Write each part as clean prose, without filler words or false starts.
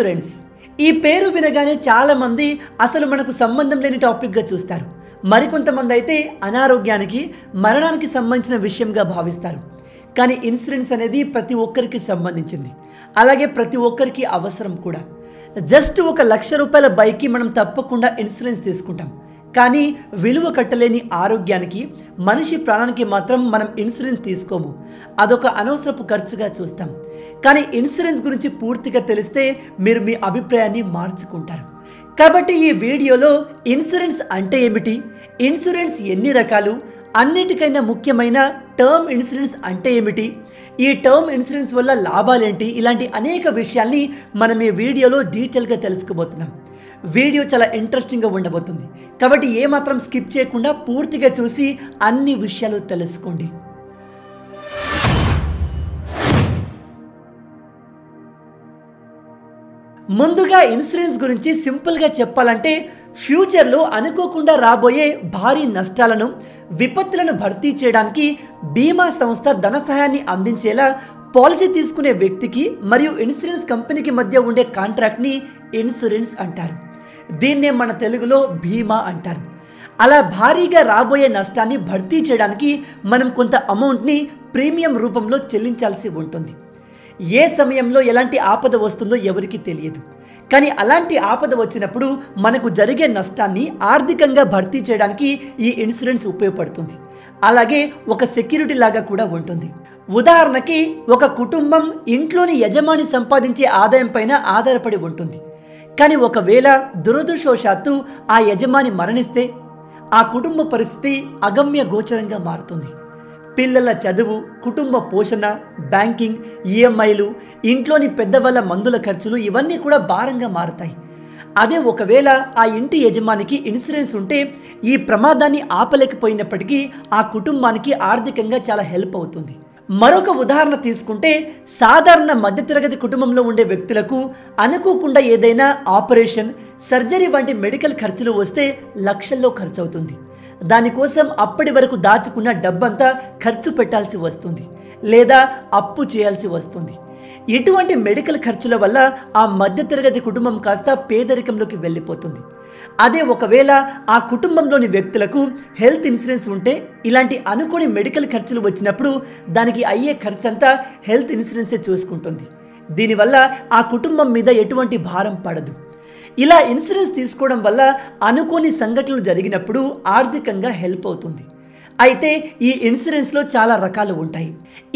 Insurance ఈ పేరు వినగానే చాలా మంది అసలు మనకు సంబంధం లేని టాపిక్గా చూస్తారు. మరికొంతమంది అయితే అనారోగ్యానికి మరణానికి సంబంధించిన విషయంగా భావిస్తారు. కానీ ఇన్సూరెన్స్ అనేది ప్రతి ఒక్కరికి సంబంధించింది. అలాగే ప్రతి ఒక్కరికి అవసరం కూడా. జస్ట్ 1,00,000 రూపాయల బైక్కి మనం తప్పకుండా ఇన్సూరెన్స్ తీసుకుంటాం. కానీ విలువ కట్టలేని ఆరోగ్యానికి, మనిషి ప్రాణానికి మాత్రం మనం ఇన్సూరెన్స్ తీసుకోము. అదొక అనవసరపు ఖర్చుగా చూస్తాం. కానీ ఇన్సూరెన్స్ గురించి పూర్తిగా తెలిస్తే మీరు మీ అభిప్రాయాన్ని మార్చుకుంటారు. కాబట్టి ఈ వీడియోలో ఇన్సూరెన్స్ అంటే ఏమిటి, ఇన్సూరెన్స్ ఎన్ని రకాలు, అన్నిటికైనా ముఖ్యమైన టర్మ్ ఇన్సూరెన్స్ అంటే ఏమిటి, ఈ టర్మ్ ఇన్సూరెన్స్ వల్ల లాభాలేంటి, ఇలాంటి అనేక విషయాల్ని మనం ఈ వీడియోలో డీటెయిల్గా తెలుసుకోబోతున్నాం. వీడియో చాలా ఇంట్రెస్టింగ్గా ఉండబోతుంది. కాబట్టి ఏమాత్రం స్కిప్ చేయకుండా పూర్తిగా చూసి అన్ని విషయాలు తెలుసుకోండి. ముందుగా ఇన్సూరెన్స్ గురించి సింపుల్గా చెప్పాలంటే ఫ్యూచర్లో అనుకోకుండా రాబోయే భారీ నష్టాలను, విపత్తులను భర్తీ చేయడానికి బీమా సంస్థ ధన సహాయాన్ని అందించేలా పాలసీ తీసుకునే వ్యక్తికి మరియు ఇన్సూరెన్స్ కంపెనీకి మధ్య ఉండే కాంట్రాక్ట్ని ఇన్సూరెన్స్ అంటారు. దీన్నే మన తెలుగులో బీమా అంటారు. అలా భారీగా రాబోయే నష్టాన్ని భర్తీ చేయడానికి మనం కొంత అమౌంట్ని ప్రీమియం రూపంలో చెల్లించాల్సి ఉంటుంది. ఏ సమయంలో ఎలాంటి ఆపద వస్తుందో ఎవరికీ తెలియదు. కానీ అలాంటి ఆపద వచ్చినప్పుడు మనకు జరిగే నష్టాన్ని ఆర్థికంగా భర్తీ చేయడానికి ఈ ఇన్సూరెన్స్ ఉపయోగపడుతుంది. అలాగే ఒక సెక్యూరిటీ లాగా కూడా ఉంటుంది. ఉదాహరణకి ఒక కుటుంబం ఇంట్లోని యజమాని సంపాదించే ఆదాయం పైన ఆధారపడి ఉంటుంది. కానీ ఒకవేళ దురదృష్టవశాత్తు ఆ యజమాని మరణిస్తే ఆ కుటుంబ పరిస్థితి అగమ్య గోచరంగా మారుతుంది. పిల్లల చదువు, కుటుంబ పోషణ, బ్యాంకింగ్, ఈఎంఐలు, ఇంట్లోని పెద్దవాళ్ళ మందుల ఖర్చులు ఇవన్నీ కూడా భారంగా మారుతాయి. అదే ఒకవేళ ఆ ఇంటి యజమానికి ఇన్సూరెన్స్ ఉంటే ఈ ప్రమాదాన్ని ఆపలేకపోయినప్పటికీ ఆ కుటుంబానికి ఆర్థికంగా చాలా హెల్ప్ అవుతుంది. మరొక ఉదాహరణ తీసుకుంటే సాధారణ మధ్యతరగతి కుటుంబంలో ఉండే వ్యక్తులకు అనుకోకుండా ఏదైనా ఆపరేషన్, సర్జరీ వంటి మెడికల్ ఖర్చులు వస్తే లక్షల్లో ఖర్చు అవుతుంది. దానికోసం అప్పటి వరకు దాచుకున్న డబ్బంతా ఖర్చు పెట్టాల్సి వస్తుంది లేదా అప్పు చేయాల్సి వస్తుంది. ఇటువంటి మెడికల్ ఖర్చుల వల్ల ఆ మధ్యతరగతి కుటుంబం కాస్త పేదరికంలోకి వెళ్ళిపోతుంది. అదే ఒకవేళ ఆ కుటుంబంలోని వ్యక్తులకు హెల్త్ ఇన్సూరెన్స్ ఉంటే ఇలాంటి అనుకోని మెడికల్ ఖర్చులు వచ్చినప్పుడు దానికి అయ్యే ఖర్చంతా హెల్త్ ఇన్సూరెన్సే చూసుకుంటుంది. దీనివల్ల ఆ కుటుంబం మీద ఎటువంటి భారం పడదు. ఇలా ఇన్సూరెన్స్ తీసుకోవడం వల్ల అనుకోని సంఘటనలు జరిగినప్పుడు ఆర్థికంగా హెల్ప్ అవుతుంది. అయితే ఈ ఇన్సూరెన్స్లో చాలా రకాలు ఉంటాయి.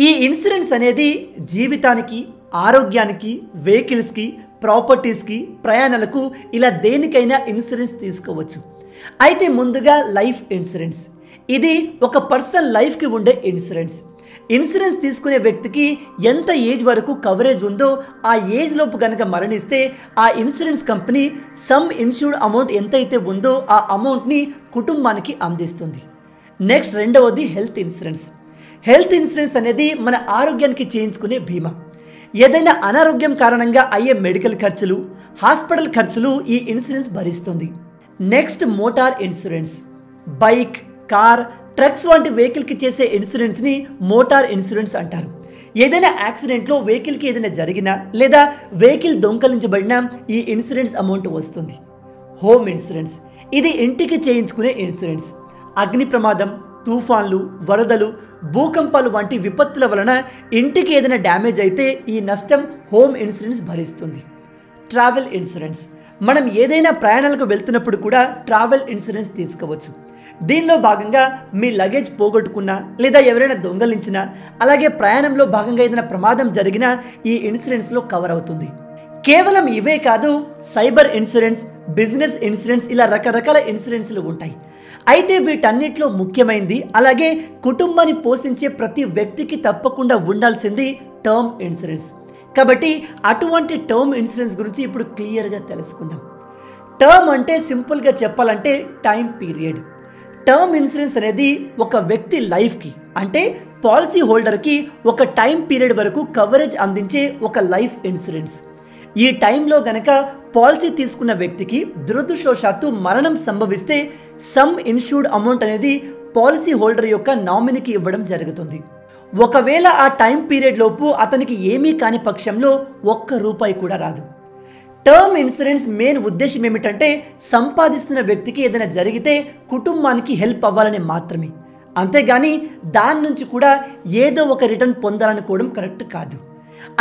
ఈ ఇన్సూరెన్స్ అనేది జీవితానికి, ఆరోగ్యానికి, వెహికల్స్కి, ప్రాపర్టీస్కి, ప్రయాణాలకు ఇలా దేనికైనా ఇన్సూరెన్స్ తీసుకోవచ్చు. అయితే ముందుగా లైఫ్ ఇన్సూరెన్స్. ఇది ఒక పర్సన్ లైఫ్కి ఉండే ఇన్సూరెన్స్. ఇన్సూరెన్స్ తీసుకునే వ్యక్తికి ఎంత ఏజ్ వరకు కవరేజ్ ఉందో ఆ ఏజ్ లోపు కనుక మరణిస్తే ఆ insurance company some insured amount ఎంతైతే ఉందో ఆ అమౌంట్ని కుటుంబానికి అందిస్తుంది. నెక్స్ట్ రెండవది హెల్త్ ఇన్సూరెన్స్. హెల్త్ ఇన్సూరెన్స్ అనేది మన ఆరోగ్యానికి చేయించుకునే బీమా. ఏదైనా అనారోగ్యం కారణంగా అయ్యే మెడికల్ ఖర్చులు, హాస్పిటల్ ఖర్చులు ఈ ఇన్సూరెన్స్ భరిస్తుంది. Next motor insurance. Bike, car, trucks వంటి వెహికల్కి చేసే ఇన్సూరెన్స్ని మోటార్ ఇన్సూరెన్స్ అంటారు. ఏదైనా యాక్సిడెంట్లో వెహికల్కి ఏదైనా జరిగినా లేదా వెహికల్ దొంగలించబడినా ఈ ఇన్సూరెన్స్ అమౌంట్ వస్తుంది. Home insurance. ఇది ఇంటికి చేయించుకునే ఇన్సూరెన్స్. అగ్ని ప్రమాదం, తుఫాన్లు, వరదలు, భూకంపాలు వంటి విపత్తుల వలన ఇంటికి ఏదైనా డ్యామేజ్ అయితే ఈ నష్టం హోమ్ ఇన్సూరెన్స్ భరిస్తుంది. Travel insurance. మనం ఏదైనా ప్రయాణాలకు వెళ్తున్నప్పుడు కూడా ట్రావెల్ ఇన్సూరెన్స్ తీసుకోవచ్చు. దీనిలో భాగంగా మీ లగేజ్ పోగొట్టుకున్నా లేదా ఎవరైనా దొంగలించినా, అలాగే ప్రయాణంలో భాగంగా ఏదైనా ప్రమాదం జరిగినా ఈ ఇన్సూరెన్స్లో కవర్ అవుతుంది. కేవలం ఇవే కాదు, సైబర్ ఇన్సూరెన్స్, బిజినెస్ ఇన్సూరెన్స్ ఇలా రకరకాల ఇన్సూరెన్స్లు ఉంటాయి. అయితే వీటన్నిటిలో ముఖ్యమైనది, అలాగే కుటుంబాన్ని పోషించే ప్రతి వ్యక్తికి తప్పకుండా ఉండాల్సింది టర్మ్ ఇన్సూరెన్స్. కాబట్టి అటువంటి టర్మ్ ఇన్సూరెన్స్ గురించి ఇప్పుడు క్లియర్గా తెలుసుకుందాం. టర్మ్ అంటే సింపుల్గా చెప్పాలంటే టైం పీరియడ్. టర్మ్ ఇన్సూరెన్స్ అనేది ఒక వ్యక్తి లైఫ్కి అంటే పాలసీ హోల్డర్కి ఒక టైం పీరియడ్ వరకు కవరేజ్ అందించే ఒక లైఫ్ ఇన్సూరెన్స్. ఈ టైంలో గనక పాలసీ తీసుకున్న వ్యక్తికి దురదృష్టవశాత్తు మరణం సంభవిస్తే సమ్ ఇన్సూర్డ్ అమౌంట్ అనేది పాలసీ హోల్డర్ యొక్క నామినీకి ఇవ్వడం జరుగుతుంది. ఒకవేళ ఆ టైం పీరియడ్ లోపు అతనికి ఏమీ కాని పక్షంలో ఒక్క రూపాయి కూడా రాదు. టర్మ్ ఇన్సూరెన్స్ మెయిన్ ఉద్దేశం ఏమిటంటే సంపాదిస్తున్న వ్యక్తికి ఏదైనా జరిగితే కుటుంబానికి హెల్ప్ అవ్వాలని మాత్రమే, అంతేగాని దాని నుంచి కూడా ఏదో ఒక రిటర్న్ పొందాలనుకోవడం కరెక్ట్ కాదు.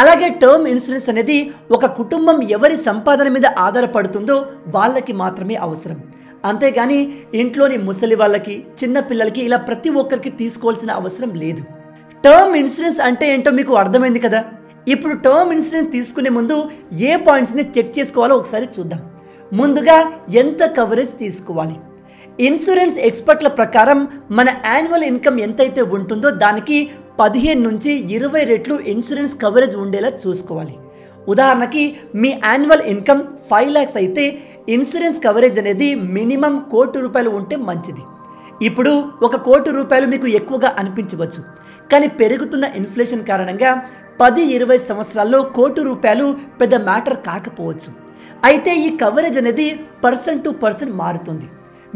అలాగే టర్మ్ ఇన్సూరెన్స్ అనేది ఒక కుటుంబం ఎవరి సంపాదన మీద ఆధారపడుతుందో వాళ్ళకి మాత్రమే అవసరం, అంతేగాని ఇంట్లోని ముసలి వాళ్ళకి, చిన్న పిల్లలకి ఇలా ప్రతి ఒక్కరికి తీసుకోవాల్సిన అవసరం లేదు. టర్మ్ ఇన్సూరెన్స్ అంటే ఏంటో మీకు అర్థమైంది కదా. ఇప్పుడు టర్మ్ ఇన్సూరెన్స్ తీసుకునే ముందు ఏ పాయింట్స్ని చెక్ చేసుకోవాలో ఒకసారి చూద్దాం. ముందుగా ఎంత కవరేజ్ తీసుకోవాలి. ఇన్సూరెన్స్ ఎక్స్పర్ట్ల ప్రకారం మన యాన్యువల్ ఇన్కమ్ ఎంతైతే ఉంటుందో దానికి 15 నుంచి 20 రెట్లు ఇన్సూరెన్స్ కవరేజ్ ఉండేలా చూసుకోవాలి. ఉదాహరణకి మీ యాన్యువల్ ఇన్కమ్ 5 lakhs అయితే ఇన్సూరెన్స్ కవరేజ్ అనేది మినిమం ₹1,00,00,000 ఉంటే మంచిది. ఇప్పుడు ₹1,00,00,000 మీకు ఎక్కువగా అనిపించవచ్చు, కానీ పెరుగుతున్న ఇన్ఫ్లేషన్ కారణంగా 10-20 సంవత్సరాల్లో ₹1,00,00,000 పెద్ద మ్యాటర్ కాకపోవచ్చు. అయితే ఈ కవరేజ్ అనేది పర్సన్ టు పర్సన్ మారుతుంది.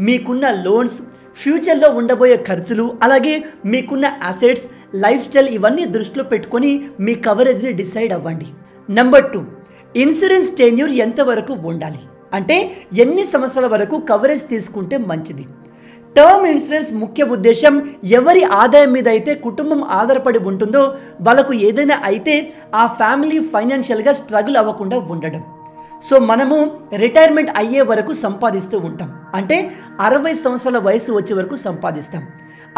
మీకున్న లోన్స్, ఫ్యూచర్లో ఉండబోయే ఖర్చులు, అలాగే మీకున్న అసెట్స్, లైఫ్ స్టైల్ ఇవన్నీ దృష్టిలో పెట్టుకొని మీ కవరేజ్ని డిసైడ్ అవ్వండి. నెంబర్ 2, ఇన్సూరెన్స్ టెన్యూర్ ఎంతవరకు ఉండాలి, అంటే ఎన్ని సంవత్సరాల వరకు కవరేజ్ తీసుకుంటే మంచిది. టర్మ్ ఇన్సూరెన్స్ ముఖ్య ఉద్దేశం ఎవరి ఆదాయం మీద అయితే కుటుంబం ఆధారపడి ఉంటుందో వాళ్ళకు ఏదైనా అయితే ఆ ఫ్యామిలీ ఫైనాన్షియల్గా స్ట్రగుల్ అవ్వకుండా ఉండడం. సో మనము రిటైర్మెంట్ అయ్యే వరకు సంపాదిస్తూ ఉంటాం, అంటే 60 సంవత్సరాల వయసు వచ్చే వరకు సంపాదిస్తాం.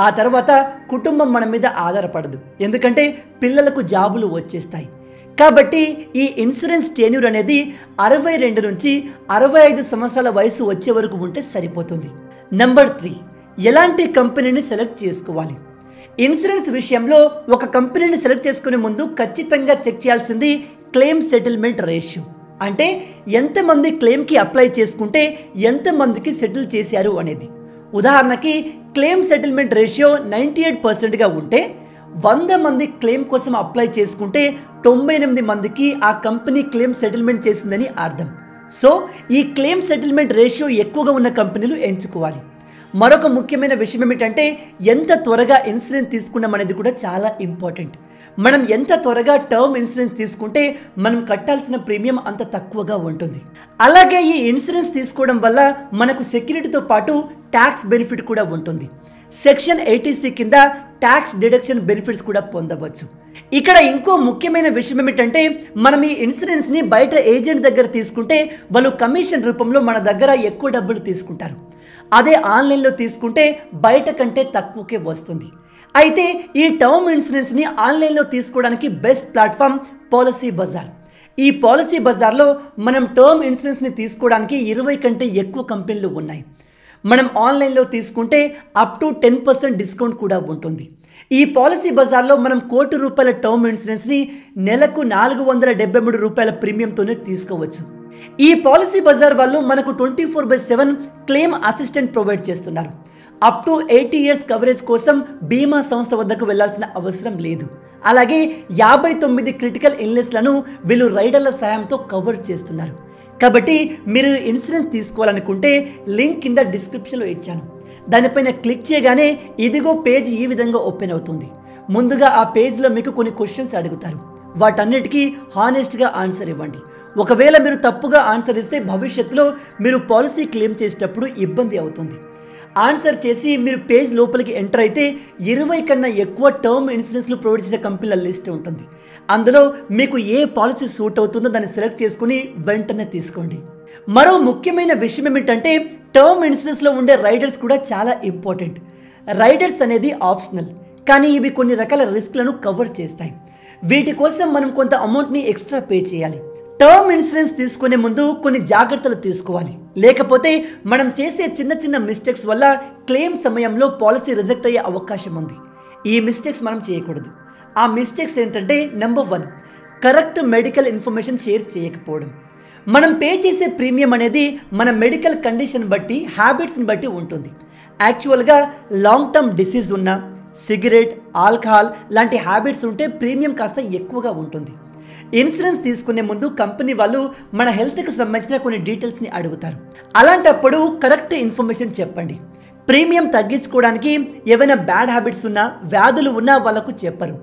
ఆ తర్వాత కుటుంబం మన మీద ఆధారపడదు, ఎందుకంటే పిల్లలకు జాబులు వచ్చేస్తాయి. కాబట్టి ఈ ఇన్సూరెన్స్ టెన్యూర్ అనేది 62 నుంచి 65 సంవత్సరాల వయసు వచ్చే వరకు ఉంటే సరిపోతుంది. నెంబర్ 3, ఎలాంటి కంపెనీని సెలెక్ట్ చేసుకోవాలి. ఇన్సూరెన్స్ విషయంలో ఒక కంపెనీని సెలెక్ట్ చేసుకునే ముందు ఖచ్చితంగా చెక్ చేయాల్సింది క్లెయిమ్ సెటిల్మెంట్ రేషియో, అంటే ఎంతమంది క్లెయిమ్కి అప్లై చేసుకుంటే ఎంతమందికి సెటిల్ చేశారు అనేది. ఉదాహరణకి క్లెయిమ్ సెటిల్మెంట్ రేషియో 98%గా ఉంటే 100 మంది క్లెయిమ్ కోసం అప్లై చేసుకుంటే 98 మందికి ఆ కంపెనీ క్లెయిమ్ సెటిల్మెంట్ చేసిందని అర్థం. సో ఈ క్లెయిమ్ సెటిల్మెంట్ రేషియో ఎక్కువగా ఉన్న కంపెనీలు ఎంచుకోవాలి. మరొక ముఖ్యమైన విషయం ఏమిటంటే ఎంత త్వరగా ఇన్సూరెన్స్ తీసుకున్నాం అనేది కూడా చాలా ఇంపార్టెంట్. మనం ఎంత త్వరగా టర్మ్ ఇన్సూరెన్స్ తీసుకుంటే మనం కట్టాల్సిన ప్రీమియం అంత తక్కువగా ఉంటుంది. అలాగే ఈ ఇన్సూరెన్స్ తీసుకోవడం వల్ల మనకు సెక్యూరిటీతో పాటు ట్యాక్స్ బెనిఫిట్ కూడా ఉంటుంది. సెక్షన్ 80C కింద ట్యాక్స్ డిడక్షన్ బెనిఫిట్స్ కూడా పొందవచ్చు. ఇక్కడ ఇంకో ముఖ్యమైన విషయం ఏమిటంటే మనం ఈ ఇన్సూరెన్స్ని బయట ఏజెంట్ దగ్గర తీసుకుంటే వాళ్ళు కమిషన్ రూపంలో మన దగ్గర ఎక్కువ డబ్బులు తీసుకుంటారు. అదే ఆన్లైన్లో తీసుకుంటే బయట కంటే తక్కువకే వస్తుంది. అయితే ఈ టర్మ్ ఇన్సూరెన్స్ని ఆన్లైన్లో తీసుకోవడానికి బెస్ట్ ప్లాట్ఫామ్ పాలసీ బజార్. ఈ పాలసీ బజార్లో మనం టర్మ్ ఇన్సూరెన్స్ని తీసుకోవడానికి 20 కంటే ఎక్కువ కంపెనీలు ఉన్నాయి. మనం ఆన్లైన్లో తీసుకుంటే అప్ టు 10% డిస్కౌంట్ కూడా ఉంటుంది. ఈ పాలసీ బజార్లో మనం ₹1,00,00,000 టర్మ్ ఇన్సూరెన్స్ని నెలకు ₹473 ప్రీమియంతోనే తీసుకోవచ్చు. ఈ పాలసీ బజార్ వాళ్ళు మనకు 24/7 క్లెయిమ్ అసిస్టెంట్ ప్రొవైడ్ చేస్తున్నారు. అప్ టు 80 years కవరేజ్ కోసం బీమా సంస్థ వద్దకు వెళ్లాల్సిన అవసరం లేదు. అలాగే 59 క్రిటికల్ ఇల్నెస్లను వీళ్ళు రైడర్ల సాయంతో కవర్ చేస్తున్నారు. కాబట్టి మీరు ఇన్సూరెన్స్ తీసుకోవాలనుకుంటే లింక్ కింద డిస్క్రిప్షన్లో ఇచ్చాను. దానిపైన క్లిక్ చేయగానే ఇదిగో పేజ్ ఈ విధంగా ఓపెన్ అవుతుంది. ముందుగా ఆ పేజ్లో మీకు కొన్ని క్వశ్చన్స్ అడుగుతారు. వాటన్నిటికీ హానెస్ట్గా ఆన్సర్ ఇవ్వండి. ఒకవేళ మీరు తప్పుగా ఆన్సర్ ఇస్తే భవిష్యత్తులో మీరు పాలసీ క్లెయిమ్ చేసేటప్పుడు ఇబ్బంది అవుతుంది. ఆన్సర్ చేసి మీరు పేజ్ లోపలికి ఎంటర్ అయితే 20 కన్నా ఎక్కువ టర్మ్ ఇన్సూరెన్స్లు ప్రొవైడ్ చేసే కంపెనీల లిస్ట్ ఉంటుంది. అందులో మీకు ఏ పాలసీ సూట్ అవుతుందో దాన్ని సెలెక్ట్ చేసుకుని వెంటనే తీసుకోండి. మరో ముఖ్యమైన విషయం ఏమిటంటే టర్మ్ ఇన్సూరెన్స్లో ఉండే రైడర్స్ కూడా చాలా ఇంపార్టెంట్. రైడర్స్ అనేది ఆప్షనల్, కానీ ఇవి కొన్ని రకాల రిస్క్లను కవర్ చేస్తాయి. వీటి కోసం మనం కొంత అమౌంట్ని ఎక్స్ట్రా పే చేయాలి. టర్మ్ ఇన్సూరెన్స్ తీసుకునే ముందు కొన్ని జాగ్రత్తలు తీసుకోవాలి, లేకపోతే మనం చేసే చిన్న చిన్న మిస్టేక్స్ వల్ల క్లెయిమ్ సమయంలో పాలసీ రిజెక్ట్ అయ్యే అవకాశం ఉంది. ఈ మిస్టేక్స్ మనం చేయకూడదు. ఆ మిస్టేక్స్ ఏంటంటే number 1, correct medical information share చేయకపోవడం. మనం పే చేసే ప్రీమియం అనేది మన మెడికల్ కండిషన్ బట్టి, హ్యాబిట్స్ని బట్టి ఉంటుంది. యాక్చువల్గా లాంగ్ టర్మ్ డిసీజ్ ఉన్న, సిగరెట్, ఆల్కహాల్ లాంటి హ్యాబిట్స్ ఉంటే ప్రీమియం కాస్త ఎక్కువగా ఉంటుంది. ఇన్సూరెన్స్ తీసుకునే ముందు కంపెనీ వాళ్ళు మన హెల్త్కి సంబంధించిన కొన్ని డీటెయిల్స్ని అడుగుతారు. అలాంటప్పుడు కరెక్ట్ ఇన్ఫర్మేషన్ చెప్పండి. ప్రీమియం తగ్గించుకోవడానికి ఏవైనా బ్యాడ్ హ్యాబిట్స్ ఉన్నా, వ్యాధులు ఉన్నా వాళ్ళకు చెప్పరు.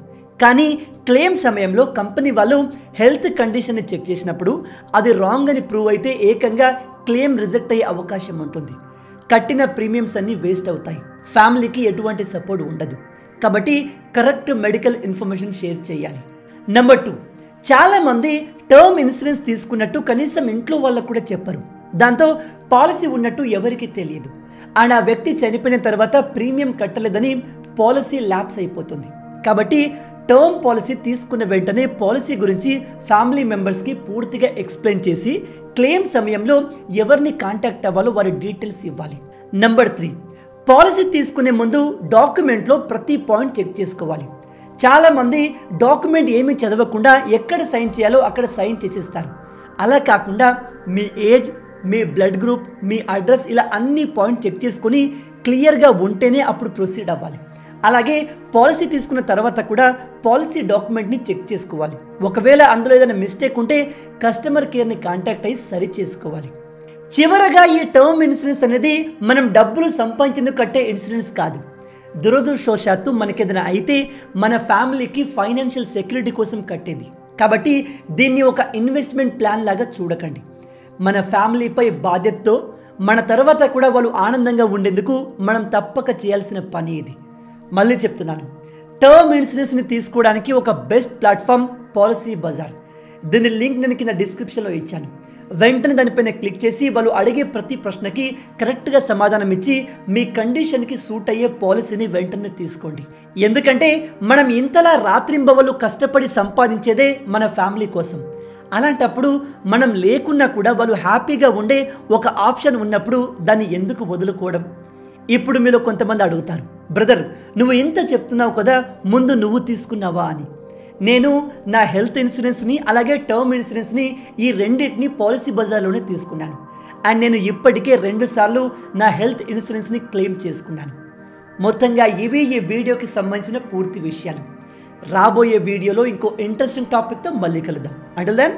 కానీ క్లెయిమ్ సమయంలో కంపెనీ వాళ్ళు హెల్త్ కండిషన్ని చెక్ చేసినప్పుడు అది రాంగ్ అని ప్రూవ్ అయితే ఏకంగా క్లెయిమ్ రిజెక్ట్ అయ్యే అవకాశం ఉంటుంది. కట్టిన ప్రీమియమ్స్ అన్నీ వేస్ట్ అవుతాయి, ఫ్యామిలీకి ఎటువంటి సపోర్ట్ ఉండదు. కాబట్టి కరెక్ట్ మెడికల్ ఇన్ఫర్మేషన్ షేర్ చేయాలి. నెంబర్ 2, చాలామంది టర్మ్ ఇన్సూరెన్స్ తీసుకున్నట్టు కనీసం ఇంట్లో వాళ్ళకు కూడా చెప్పరు. దాంతో పాలసీ ఉన్నట్టు ఎవరికి తెలియదు. అండ్ ఆ వ్యక్తి చనిపోయిన తర్వాత ప్రీమియం కట్టలేదని పాలసీ ల్యాప్స్ అయిపోతుంది. కాబట్టి టర్మ్ పాలసీ తీసుకున్న వెంటనే పాలసీ గురించి ఫ్యామిలీ మెంబర్స్కి పూర్తిగా ఎక్స్ప్లెయిన్ చేసి క్లెయిమ్ సమయంలో ఎవరిని కాంటాక్ట్ అవ్వాలో వారి డీటెయిల్స్ ఇవ్వాలి. నెంబర్ 3, పాలసీ తీసుకునే ముందు డాక్యుమెంట్లో ప్రతి పాయింట్ చెక్ చేసుకోవాలి. చాలామంది డాక్యుమెంట్ ఏమీ చదవకుండా ఎక్కడ సైన్ చేయాలో అక్కడ సైన్ చేసేస్తారు. అలా కాకుండా మీ ఏజ్, మీ బ్లడ్ గ్రూప్, మీ అడ్రస్ ఇలా అన్ని పాయింట్ చెక్ చేసుకొని క్లియర్గా ఉంటేనే అప్పుడు ప్రొసీడ్ అవ్వాలి. అలాగే పాలసీ తీసుకున్న తర్వాత కూడా పాలసీ డాక్యుమెంట్ని చెక్ చేసుకోవాలి. ఒకవేళ అందులో ఏదైనా మిస్టేక్ ఉంటే కస్టమర్ కేర్ని కాంటాక్ట్ అయ్యి సరి చేసుకోవాలి. చివరగా ఈ టర్మ్ ఇన్సూరెన్స్ అనేది మనం డబ్బులు సంపాదించేందుకు కట్టే ఇన్సూరెన్స్ కాదు. దురదృష్టవశాత్తు మనకేదైనా అయితే మన ఫ్యామిలీకి ఫైనాన్షియల్ సెక్యూరిటీ కోసం కట్టేది. కాబట్టి దీన్ని ఒక ఇన్వెస్ట్మెంట్ ప్లాన్ లాగా చూడకండి. మన ఫ్యామిలీపై బాధ్యతతో మన తర్వాత కూడా వాళ్ళు ఆనందంగా ఉండేందుకు మనం తప్పక చేయాల్సిన పని ఇది. మళ్ళీ చెప్తున్నాను, టర్మ్ ఇన్సూరెన్స్ని తీసుకోవడానికి ఒక బెస్ట్ ప్లాట్ఫామ్ పాలసీ బజార్. దీని లింక్ నేను కింద డిస్క్రిప్షన్లో ఇచ్చాను. వెంటనే దానిపైన క్లిక్ చేసి వాళ్ళు అడిగే ప్రతి ప్రశ్నకి కరెక్ట్గా సమాధానం ఇచ్చి మీ కండిషన్కి సూట్ అయ్యే పాలసీని వెంటనే తీసుకోండి. ఎందుకంటే మనం ఇంతలా రాత్రింబవళ్ళు కష్టపడి సంపాదించేదే మన ఫ్యామిలీ కోసం. అలాంటప్పుడు మనం లేకున్నా కూడా వాళ్ళు హ్యాపీగా ఉండే ఒక ఆప్షన్ ఉన్నప్పుడు దాన్ని ఎందుకు వదులుకోవడం? ఇప్పుడు మీలో కొంతమంది అడుగుతారు, బ్రదర్ నువ్వు ఇంత చెప్తున్నావు కదా, ముందు నువ్వు తీసుకున్నావా అని. నేను నా హెల్త్ ఇన్సూరెన్స్ని అలాగే టర్మ్ ఇన్సూరెన్స్ని ఈ రెండింటిని పాలసీ బజార్లోనే తీసుకున్నాను. అండ్ నేను ఇప్పటికే 2 సార్లు నా హెల్త్ ఇన్సూరెన్స్ని క్లెయిమ్ చేసుకున్నాను. మొత్తంగా ఇవి ఈ వీడియోకి సంబంధించిన పూర్తి విషయాలు. రాబోయే వీడియోలో ఇంకో ఇంట్రెస్టింగ్ టాపిక్తో మళ్ళీ కలుద్దాం. అంటిల్ దెన్,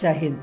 జై హింద్.